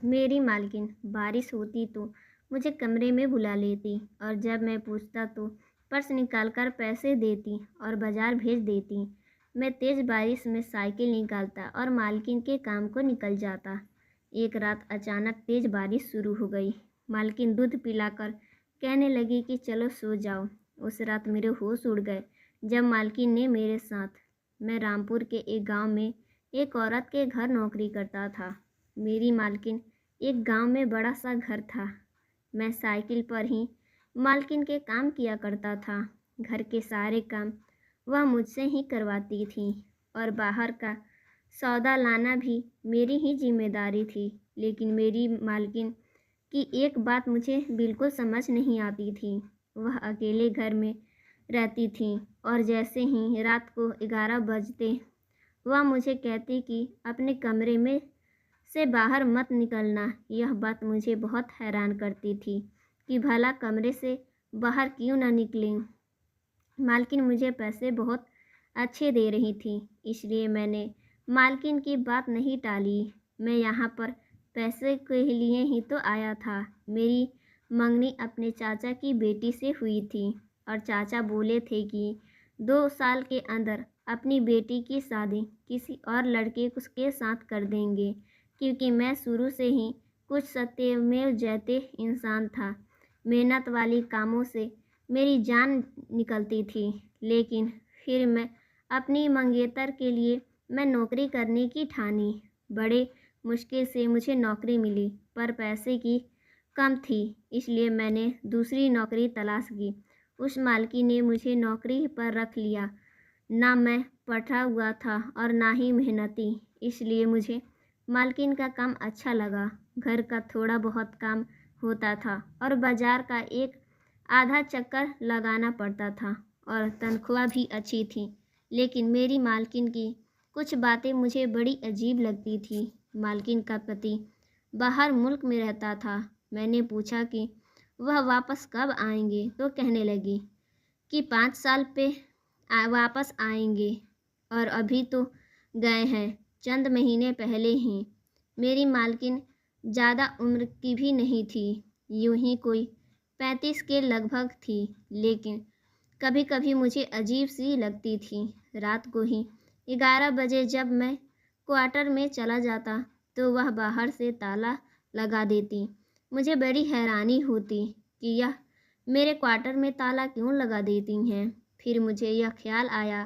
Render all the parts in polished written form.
मेरी मालकिन बारिश होती तो मुझे कमरे में बुला लेती और जब मैं पूछता तो पर्स निकालकर पैसे देती और बाजार भेज देती। मैं तेज़ बारिश में साइकिल निकालता और मालकिन के काम को निकल जाता। एक रात अचानक तेज़ बारिश शुरू हो गई। मालकिन दूध पिलाकर कहने लगी कि चलो सो जाओ। उस रात मेरे होश उड़ गए जब मालकिन ने मेरे साथ मैं रामपुर के एक गांव में एक औरत के घर नौकरी करता था। मेरी मालकिन एक गांव में बड़ा सा घर था। मैं साइकिल पर ही मालकिन के काम किया करता था। घर के सारे काम वह मुझसे ही करवाती थी और बाहर का सौदा लाना भी मेरी ही जिम्मेदारी थी। लेकिन मेरी मालकिन की एक बात मुझे बिल्कुल समझ नहीं आती थी। वह अकेले घर में रहती थी और जैसे ही रात को 11 बजते वह मुझे कहती कि अपने कमरे में से बाहर मत निकलना। यह बात मुझे बहुत हैरान करती थी कि भला कमरे से बाहर क्यों न निकलें। मालकिन मुझे पैसे बहुत अच्छे दे रही थी, इसलिए मैंने मालकिन की बात नहीं टाली। मैं यहाँ पर पैसे के लिए ही तो आया था। मेरी मंगनी अपने चाचा की बेटी से हुई थी और चाचा बोले थे कि 2 साल के अंदर अपनी बेटी की शादी किसी और लड़के के साथ कर देंगे, क्योंकि मैं शुरू से ही कुछ सत्यमेव जयते इंसान था। मेहनत वाली कामों से मेरी जान निकलती थी, लेकिन फिर मैं अपनी मंगेतर के लिए मैं नौकरी करने की ठानी। बड़े मुश्किल से मुझे नौकरी मिली, पर पैसे की कम थी, इसलिए मैंने दूसरी नौकरी तलाश की। उस मालकिन ने मुझे नौकरी पर रख लिया। ना मैं पढ़ा हुआ था और ना ही मेहनती, इसलिए मुझे मालकिन का काम अच्छा लगा। घर का थोड़ा बहुत काम होता था और बाजार का एक आधा चक्कर लगाना पड़ता था और तनख्वाह भी अच्छी थी। लेकिन मेरी मालकिन की कुछ बातें मुझे बड़ी अजीब लगती थी। मालकिन का पति बाहर मुल्क में रहता था। मैंने पूछा कि वह वापस कब आएंगे तो कहने लगी कि 5 साल पे वापस आएंगे और अभी तो गए हैं चंद महीने पहले ही। मेरी मालकिन ज़्यादा उम्र की भी नहीं थी, यूं ही कोई 35 के लगभग थी, लेकिन कभी कभी मुझे अजीब सी लगती थी। रात को ही 11 बजे जब मैं क्वार्टर में चला जाता तो वह बाहर से ताला लगा देती। मुझे बड़ी हैरानी होती कि यह मेरे क्वार्टर में ताला क्यों लगा देती हैं। फिर मुझे यह ख्याल आया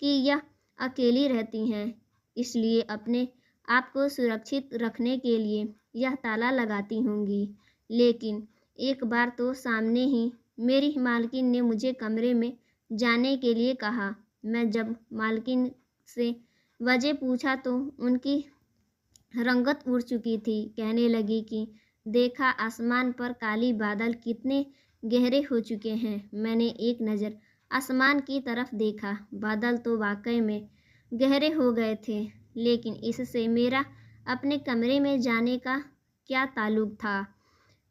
कि यह अकेली रहती हैं, इसलिए अपने आप को सुरक्षित रखने के लिए यह ताला लगाती होंगी। लेकिन एक बार तो सामने ही मेरी मालकिन ने मुझे कमरे में जाने के लिए कहा। मैं जब मालकिन से वजह पूछा तो उनकी रंगत उड़ चुकी थी। कहने लगी कि देखा आसमान पर काली बादल कितने गहरे हो चुके हैं। मैंने एक नज़र आसमान की तरफ देखा। बादल तो वाकई में गहरे हो गए थे, लेकिन इससे मेरा अपने कमरे में जाने का क्या ताल्लुक था।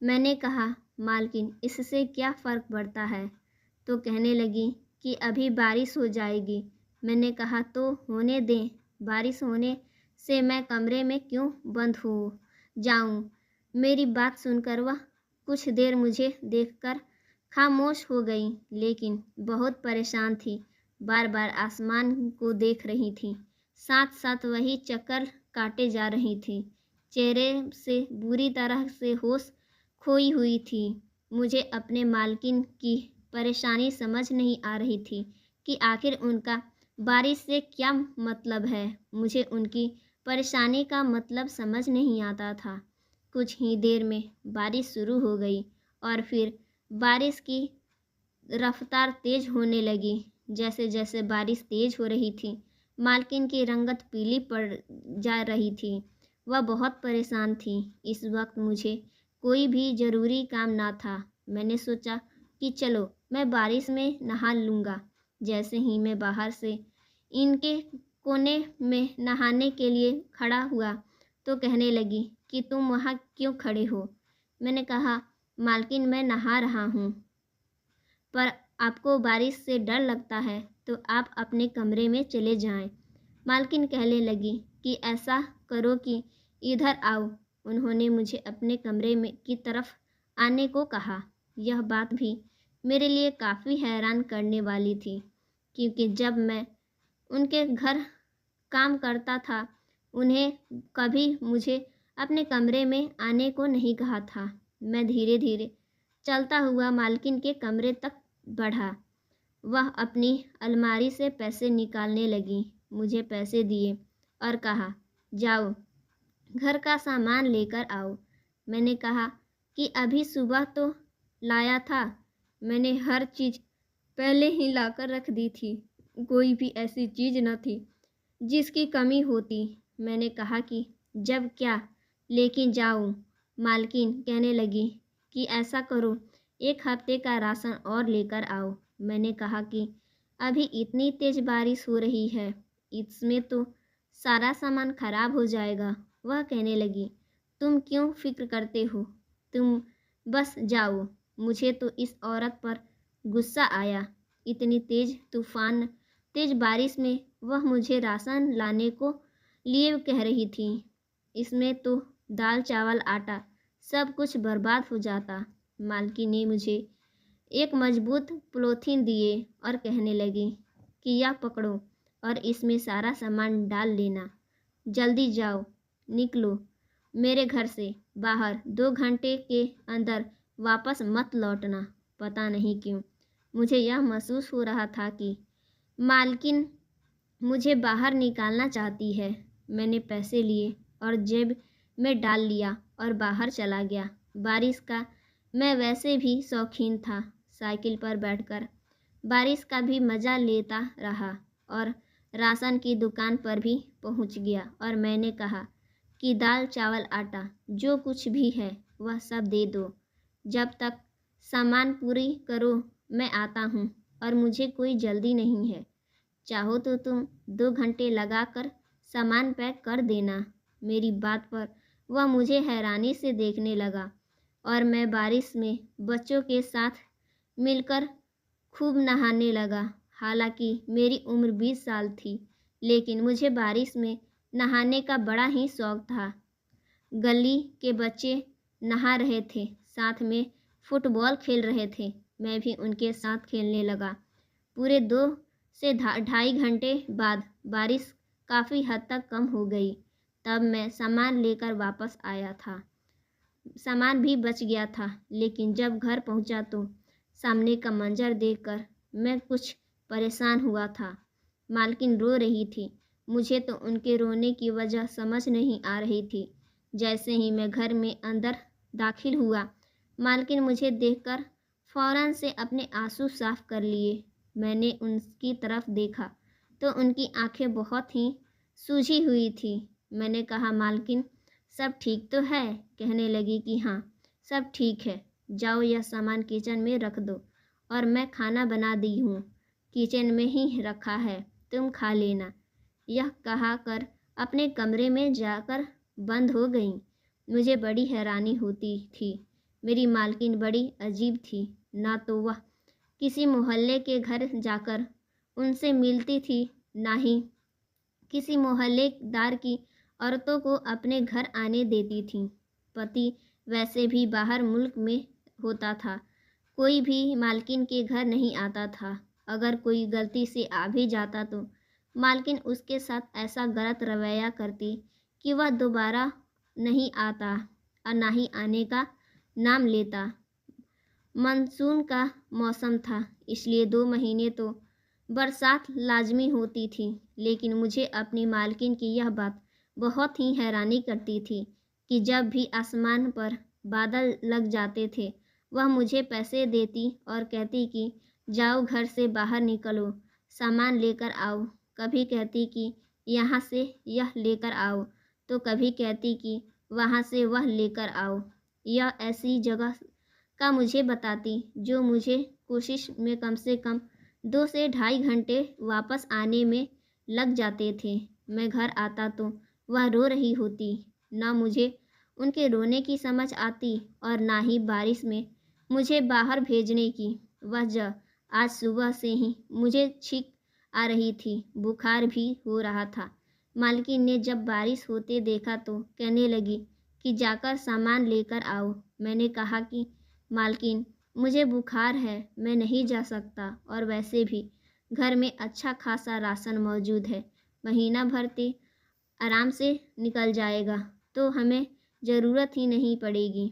मैंने कहा, मालकिन इससे क्या फ़र्क पड़ता है? तो कहने लगी कि अभी बारिश हो जाएगी। मैंने कहा तो होने दें, बारिश होने से मैं कमरे में क्यों बंद हो जाऊं? मेरी बात सुनकर वह कुछ देर मुझे देखकर खामोश हो गई, लेकिन बहुत परेशान थी। बार बार आसमान को देख रही थी, साथ साथ वही चक्कर काटे जा रही थी। चेहरे से बुरी तरह से होश खोई हुई थी। मुझे अपने मालकिन की परेशानी समझ नहीं आ रही थी कि आखिर उनका बारिश से क्या मतलब है। मुझे उनकी परेशानी का मतलब समझ नहीं आता था। कुछ ही देर में बारिश शुरू हो गई और फिर बारिश की रफ्तार तेज होने लगी। जैसे जैसे बारिश तेज हो रही थी, मालकिन की रंगत पीली पड़ जा रही थी। वह बहुत परेशान थी। इस वक्त मुझे कोई भी ज़रूरी काम ना था। मैंने सोचा कि चलो मैं बारिश में नहा लूँगा। जैसे ही मैं बाहर से इनके कोने में नहाने के लिए खड़ा हुआ तो कहने लगी कि तुम वहाँ क्यों खड़े हो? मैंने कहा, मालकिन मैं नहा रहा हूँ, पर आपको बारिश से डर लगता है तो आप अपने कमरे में चले जाएं। मालकिन कहने लगी कि ऐसा करो कि इधर आओ, उन्होंने मुझे अपने कमरे में की तरफ आने को कहा। यह बात भी मेरे लिए काफ़ी हैरान करने वाली थी, क्योंकि जब मैं उनके घर काम करता था, उन्हें कभी मुझे अपने कमरे में आने को नहीं कहा था। मैं धीरे धीरे चलता हुआ मालकिन के कमरे तक बढ़ा। वह अपनी अलमारी से पैसे निकालने लगी, मुझे पैसे दिए और कहा, जाओ घर का सामान लेकर आओ। मैंने कहा कि अभी सुबह तो लाया था। मैंने हर चीज़ पहले ही लाकर रख दी थी। कोई भी ऐसी चीज़ न थी जिसकी कमी होती। मैंने कहा कि जब क्या, लेकिन जाओ। मालकिन कहने लगी कि ऐसा करो, 1 हफ्ते का राशन और लेकर आओ। मैंने कहा कि अभी इतनी तेज़ बारिश हो रही है, इसमें तो सारा सामान खराब हो जाएगा। वह कहने लगी, तुम क्यों फिक्र करते हो, तुम बस जाओ। मुझे तो इस औरत पर गुस्सा आया। इतनी तेज़ बारिश में वह मुझे राशन लाने को लिए कह रही थी। इसमें तो दाल चावल आटा सब कुछ बर्बाद हो जाता। मालकिन ने मुझे एक मजबूत पॉलीथीन दिए और कहने लगी कि यह पकड़ो और इसमें सारा सामान डाल लेना। जल्दी जाओ, निकलो मेरे घर से बाहर। 2 घंटे के अंदर वापस मत लौटना। पता नहीं क्यों मुझे यह महसूस हो रहा था कि मालकिन मुझे बाहर निकालना चाहती है। मैंने पैसे लिए और जेब में डाल लिया और बाहर चला गया। बारिश का मैं वैसे भी शौकीन था। साइकिल पर बैठकर बारिश का भी मज़ा लेता रहा और राशन की दुकान पर भी पहुंच गया और मैंने कहा कि दाल चावल आटा जो कुछ भी है वह सब दे दो। जब तक सामान पूरी करो मैं आता हूँ और मुझे कोई जल्दी नहीं है। चाहो तो तुम 2 घंटे लगाकर सामान पैक कर देना। मेरी बात पर वह मुझे हैरानी से देखने लगा और मैं बारिश में बच्चों के साथ मिलकर खूब नहाने लगा। हालांकि मेरी उम्र 20 साल थी, लेकिन मुझे बारिश में नहाने का बड़ा ही शौक था। गली के बच्चे नहा रहे थे, साथ में फुटबॉल खेल रहे थे। मैं भी उनके साथ खेलने लगा। पूरे 2 से 2.5 घंटे बाद बारिश काफ़ी हद तक कम हो गई। तब मैं सामान लेकर वापस आया था। सामान भी बच गया था, लेकिन जब घर पहुंचा तो सामने का मंजर देखकर मैं कुछ परेशान हुआ था। मालकिन रो रही थी। मुझे तो उनके रोने की वजह समझ नहीं आ रही थी। जैसे ही मैं घर में अंदर दाखिल हुआ, मालकिन मुझे देखकर फ़ौरन से अपने आंसू साफ कर लिए। मैंने उनकी तरफ देखा तो उनकी आंखें बहुत ही सूजी हुई थी। मैंने कहा, मालकिन सब ठीक तो है? कहने लगी कि हाँ सब ठीक है। जाओ यह सामान किचन में रख दो और मैं खाना बना दी हूँ, किचन में ही रखा है, तुम खा लेना। यह कहा कर अपने कमरे में जाकर बंद हो गई। मुझे बड़ी हैरानी होती थी। मेरी मालकिन बड़ी अजीब थी। ना तो वह किसी मोहल्ले के घर जाकर उनसे मिलती थी, ना ही किसी मोहल्लेदार की औरतों को अपने घर आने देती थी। पति वैसे भी बाहर मुल्क में होता था, कोई भी मालकिन के घर नहीं आता था। अगर कोई गलती से आ भी जाता तो मालकिन उसके साथ ऐसा गलत रवैया करती कि वह दोबारा नहीं आता और ना ही आने का नाम लेता। मानसून का मौसम था, इसलिए 2 महीने तो बरसात लाजमी होती थी। लेकिन मुझे अपनी मालकिन की यह बात बहुत ही हैरानी करती थी कि जब भी आसमान पर बादल लग जाते थे, वह मुझे पैसे देती और कहती कि जाओ घर से बाहर निकलो, सामान लेकर आओ। कभी कहती कि यहाँ से यह लेकर आओ, तो कभी कहती कि वहाँ से वह लेकर आओ। यह ऐसी जगह का मुझे बताती जो मुझे कोशिश में कम से कम 2 से 2.5 घंटे वापस आने में लग जाते थे। मैं घर आता तो वह रो रही होती। ना मुझे उनके रोने की समझ आती और ना ही बारिश में मुझे बाहर भेजने की वजह। आज सुबह से ही मुझे छींक आ रही थी, बुखार भी हो रहा था। मालकिन ने जब बारिश होते देखा तो कहने लगी कि जाकर सामान लेकर आओ। मैंने कहा कि मालकिन, मुझे बुखार है, मैं नहीं जा सकता, और वैसे भी घर में अच्छा खासा राशन मौजूद है, महीना भर ते आराम से निकल जाएगा, तो हमें ज़रूरत ही नहीं पड़ेगी।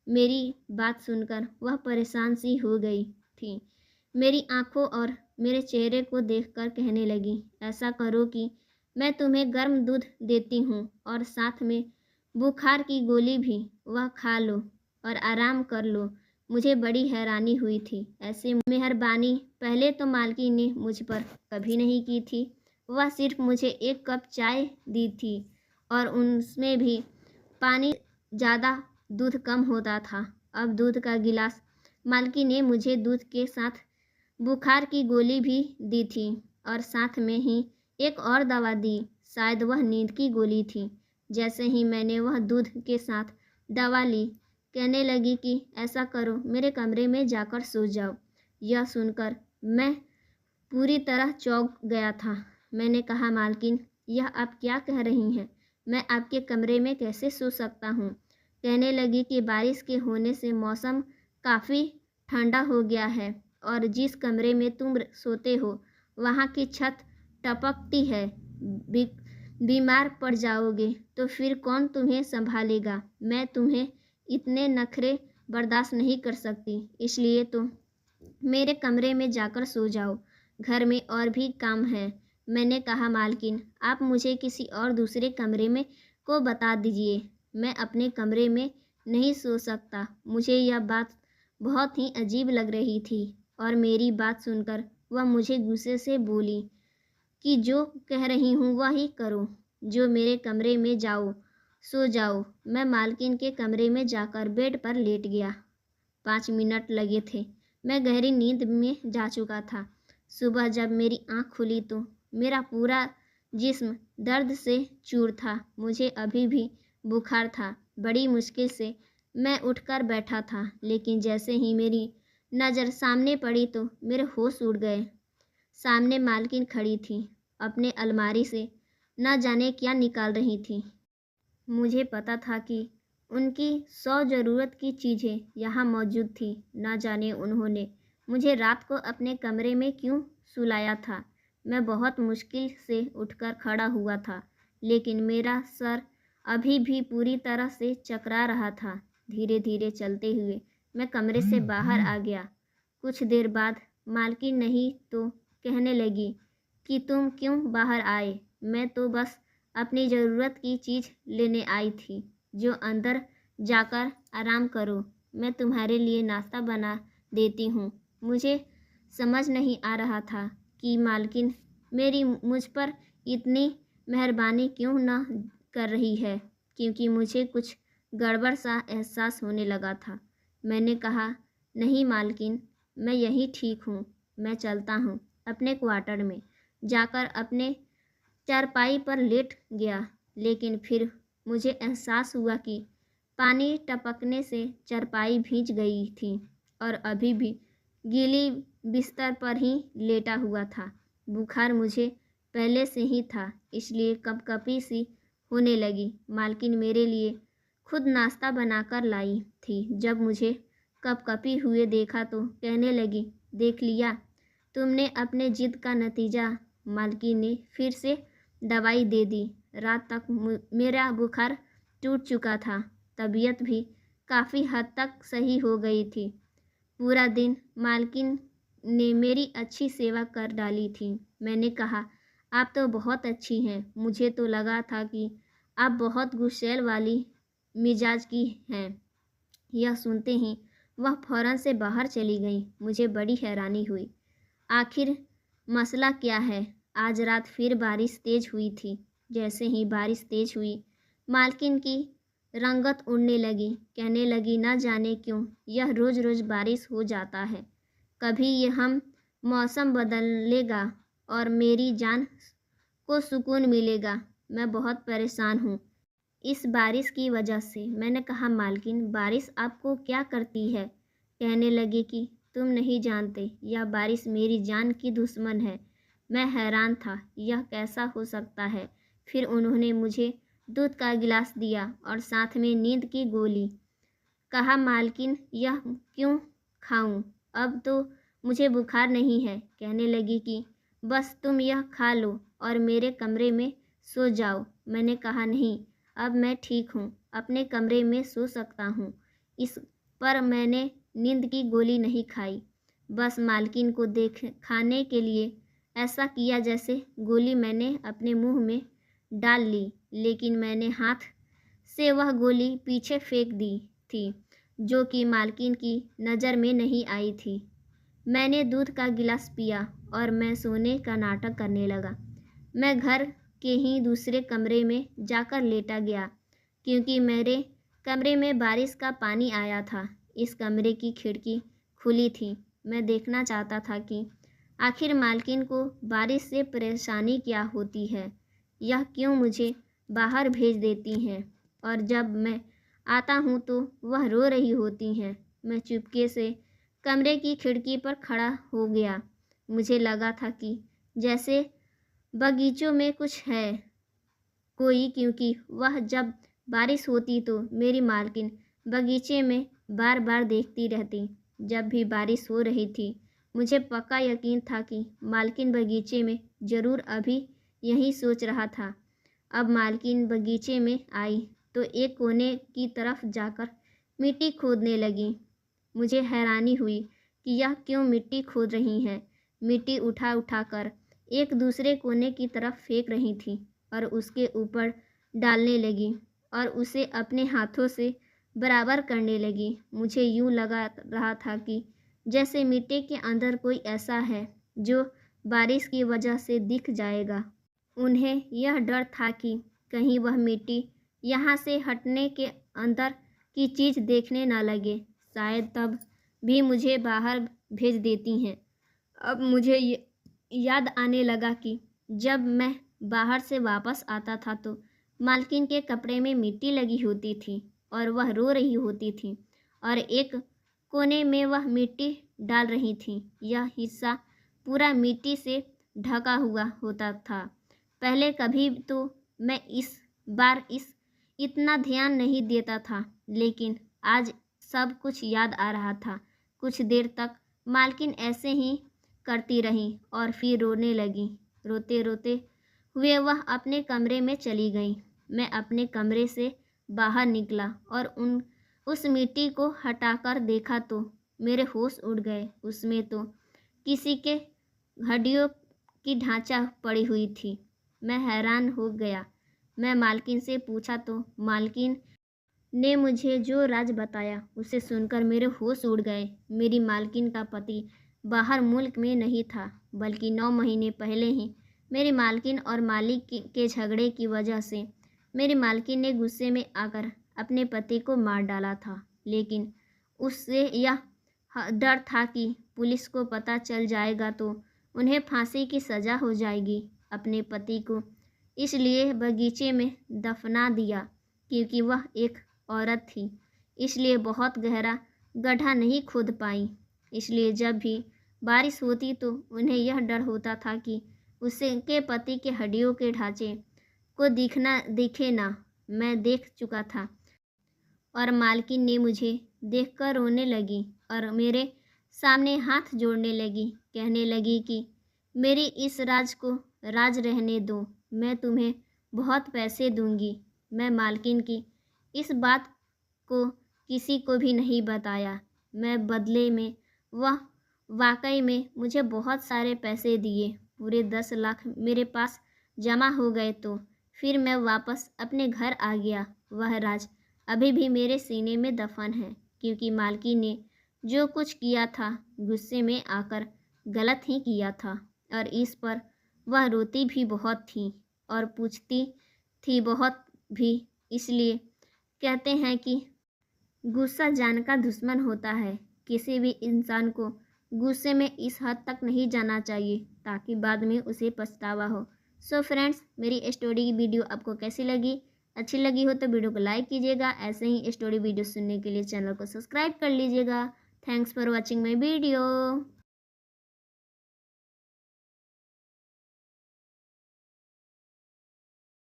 मेरी बात सुनकर वह परेशान सी हो गई थी। मेरी आंखों और मेरे चेहरे को देखकर कहने लगी, ऐसा करो कि मैं तुम्हें गर्म दूध देती हूँ और साथ में बुखार की गोली भी, वह खा लो और आराम कर लो। मुझे बड़ी हैरानी हुई थी। ऐसे मेहरबानी पहले तो मालकिन ने मुझ पर कभी नहीं की थी। वह सिर्फ मुझे एक कप चाय दी थी और उसमें भी पानी ज़्यादा, दूध कम होता था। अब दूध का गिलास मालकिन ने मुझे दूध के साथ बुखार की गोली भी दी थी और साथ में ही एक और दवा दी। शायद वह नींद की गोली थी। जैसे ही मैंने वह दूध के साथ दवा ली, कहने लगी कि ऐसा करो, मेरे कमरे में जाकर सो जाओ। यह सुनकर मैं पूरी तरह चौंक गया था। मैंने कहा, मालकिन, यह आप क्या कह रही हैं? मैं आपके कमरे में कैसे सो सकता हूँ? कहने लगी कि बारिश के होने से मौसम काफ़ी ठंडा हो गया है और जिस कमरे में तुम सोते हो वहाँ की छत टपकती है। बीमार पड़ जाओगे तो फिर कौन तुम्हें संभालेगा? मैं तुम्हें इतने नखरे बर्दाश्त नहीं कर सकती, इसलिए तो मेरे कमरे में जाकर सो जाओ। घर में और भी काम है। मैंने कहा, मालकिन, आप मुझे किसी और दूसरे कमरे में को बता दीजिए। मैं अपने कमरे में नहीं सो सकता। मुझे यह बात बहुत ही अजीब लग रही थी और मेरी बात सुनकर वह मुझे गुस्से से बोली कि जो कह रही हूँ वही करो, जो मेरे कमरे में जाओ, सो जाओ। मैं मालकिन के कमरे में जाकर बेड पर लेट गया। 5 मिनट लगे थे। मैं गहरी नींद में जा चुका था। सुबह जब मेरी आँख खुली तो मेरा पूरा जिस्म दर्द से चूर था। मुझे अभी भी बुखार था। बड़ी मुश्किल से मैं उठकर बैठा था, लेकिन जैसे ही मेरी नज़र सामने पड़ी तो मेरे होश उड़ गए। सामने मालकिन खड़ी थी, अपने अलमारी से न जाने क्या निकाल रही थी। मुझे पता था कि उनकी 100 ज़रूरत की चीज़ें यहाँ मौजूद थी। न जाने उन्होंने मुझे रात को अपने कमरे में क्यों सुलाया था। मैं बहुत मुश्किल से उठकर खड़ा हुआ था, लेकिन मेरा सर अभी भी पूरी तरह से चकरा रहा था। धीरे धीरे चलते हुए मैं कमरे से बाहर आ गया। कुछ देर बाद मालकिन नहीं तो कहने लगी कि तुम क्यों बाहर आए? मैं तो बस अपनी ज़रूरत की चीज़ लेने आई थी, जो अंदर जाकर आराम करो। मैं तुम्हारे लिए नाश्ता बना देती हूँ। मुझे समझ नहीं आ रहा था कि मालकिन मेरी मुझ पर इतनी मेहरबानी क्यों न कर रही है, क्योंकि मुझे कुछ गड़बड़ सा एहसास होने लगा था। मैंने कहा, नहीं मालकिन, मैं यहीं ठीक हूँ। मैं चलता हूँ। अपने क्वार्टर में जाकर अपने चारपाई पर लेट गया, लेकिन फिर मुझे एहसास हुआ कि पानी टपकने से चारपाई भीग गई थी और अभी भी गीली बिस्तर पर ही लेटा हुआ था। बुखार मुझे पहले से ही था, इसलिए कँपकँपी सी होने लगी। मालकिन मेरे लिए खुद नाश्ता बनाकर लाई थी। जब मुझे कँपकँपी हुए देखा तो कहने लगी, देख लिया तुमने अपने जिद का नतीजा। मालकिन ने फिर से दवाई दे दी। रात तक मेरा बुखार टूट चुका था। तबीयत भी काफ़ी हद तक सही हो गई थी। पूरा दिन मालकिन ने मेरी अच्छी सेवा कर डाली थी। मैंने कहा, आप तो बहुत अच्छी हैं। मुझे तो लगा था कि आप बहुत गुस्सैल वाली मिजाज की हैं। यह सुनते ही वह फौरन से बाहर चली गई। मुझे बड़ी हैरानी हुई। आखिर मसला क्या है? आज रात फिर बारिश तेज़ हुई थी। जैसे ही बारिश तेज़ हुई, मालकिन की रंगत उड़ने लगी। कहने लगी, न जाने क्यों यह रोज़ रोज़ बारिश हो जाता है। कभी यह हम मौसम बदलेगा और मेरी जान को सुकून मिलेगा। मैं बहुत परेशान हूँ इस बारिश की वजह से। मैंने कहा, मालकिन, बारिश आपको क्या करती है? कहने लगी कि तुम नहीं जानते, यह बारिश मेरी जान की दुश्मन है। मैं हैरान था, यह कैसा हो सकता है? फिर उन्होंने मुझे दूध का गिलास दिया और साथ में नींद की गोली। कहा, मालकिन यह क्यों खाऊं? अब तो मुझे बुखार नहीं है। कहने लगी कि बस तुम यह खा लो और मेरे कमरे में सो जाओ। मैंने कहा, नहीं, अब मैं ठीक हूँ, अपने कमरे में सो सकता हूँ। इस पर मैंने नींद की गोली नहीं खाई, बस मालकिन को खाने के लिए ऐसा किया जैसे गोली मैंने अपने मुंह में डाल ली, लेकिन मैंने हाथ से वह गोली पीछे फेंक दी थी, जो कि मालकिन की नज़र में नहीं आई थी। मैंने दूध का गिलास पिया और मैं सोने का नाटक करने लगा। मैं घर के ही दूसरे कमरे में जाकर लेटा गया, क्योंकि मेरे कमरे में बारिश का पानी आया था। इस कमरे की खिड़की खुली थी। मैं देखना चाहता था कि आखिर मालकिन को बारिश से परेशानी क्या होती है, यह क्यों मुझे बाहर भेज देती हैं, और जब मैं आता हूँ तो वह रो रही होती हैं। मैं चुपके से कमरे की खिड़की पर खड़ा हो गया। मुझे लगा था कि जैसे बगीचों में कुछ है कोई, क्योंकि वह जब बारिश होती तो मेरी मालकिन बगीचे में बार बार देखती रहती। जब भी बारिश हो रही थी, मुझे पक्का यकीन था कि मालकिन बगीचे में ज़रूर अभी यही सोच रहा था। अब मालकिन बगीचे में आई तो एक कोने की तरफ जाकर मिट्टी खोदने लगी। मुझे हैरानी हुई कि यह क्यों मिट्टी खोद रही हैं। मिट्टी उठा उठा कर एक दूसरे कोने की तरफ फेंक रही थी और उसके ऊपर डालने लगी और उसे अपने हाथों से बराबर करने लगी। मुझे यूँ लगा रहा था कि जैसे मिट्टी के अंदर कोई ऐसा है जो बारिश की वजह से दिख जाएगा। उन्हें यह डर था कि कहीं वह मिट्टी यहाँ से हटने के अंदर की चीज़ देखने न लगे, शायद तब भी मुझे बाहर भेज देती हैं। अब मुझे याद आने लगा कि जब मैं बाहर से वापस आता था तो मालकिन के कपड़े में मिट्टी लगी होती थी और वह रो रही होती थी और एक कोने में वह मिट्टी डाल रही थी। यह हिस्सा पूरा मिट्टी से ढका हुआ होता था। पहले कभी तो मैं इस बार इतना ध्यान नहीं देता था, लेकिन आज सब कुछ याद आ रहा था। कुछ देर तक मालकिन ऐसे ही करती रही और फिर रोने लगी। रोते रोते हुए वह अपने कमरे में चली गई। मैं अपने कमरे से बाहर निकला और उस मिट्टी को हटाकर देखा तो मेरे होश उड़ गए। उसमें तो किसी के हड्डियों की ढांचा पड़ी हुई थी। मैं हैरान हो गया। मैं मालकिन से पूछा तो मालकिन ने मुझे जो राज बताया उसे सुनकर मेरे होश उड़ गए। मेरी मालकिन का पति बाहर मुल्क में नहीं था, बल्कि 9 महीने पहले ही मेरी मालकिन और मालिक के झगड़े की वजह से मेरी मालकिन ने गुस्से में आकर अपने पति को मार डाला था। लेकिन उससे यह डर था कि पुलिस को पता चल जाएगा तो उन्हें फांसी की सज़ा हो जाएगी। अपने पति को इसलिए बगीचे में दफना दिया क्योंकि वह एक औरत थी, इसलिए बहुत गहरा गड्ढा नहीं खोद पाई। इसलिए जब भी बारिश होती तो उन्हें यह डर होता था कि उसके पति के हड्डियों के ढांचे को दिखे ना। मैं देख चुका था और मालकिन ने मुझे देखकर रोने लगी और मेरे सामने हाथ जोड़ने लगी। कहने लगी कि मेरी इस राज को राज रहने दो, मैं तुम्हें बहुत पैसे दूंगी। मैं मालकिन की इस बात को किसी को भी नहीं बताया। मैं बदले में वह वाकई में मुझे बहुत सारे पैसे दिए। पूरे 10 लाख मेरे पास जमा हो गए तो फिर मैं वापस अपने घर आ गया। वह राज अभी भी मेरे सीने में दफन है, क्योंकि मालकिन ने जो कुछ किया था गुस्से में आकर गलत ही किया था और इस पर वह रोती भी बहुत थी और पूछती थी बहुत भी। इसलिए कहते हैं कि गुस्सा जान का दुश्मन होता है। किसी भी इंसान को गुस्से में इस हद तक नहीं जाना चाहिए ताकि बाद में उसे पछतावा हो। सो फ्रेंड्स, मेरी स्टोरी की वीडियो आपको कैसी लगी? अच्छी लगी हो तो वीडियो को लाइक कीजिएगा। ऐसे ही स्टोरी वीडियो सुनने के लिए चैनल को सब्सक्राइब कर लीजिएगा। Thanks for watching my video.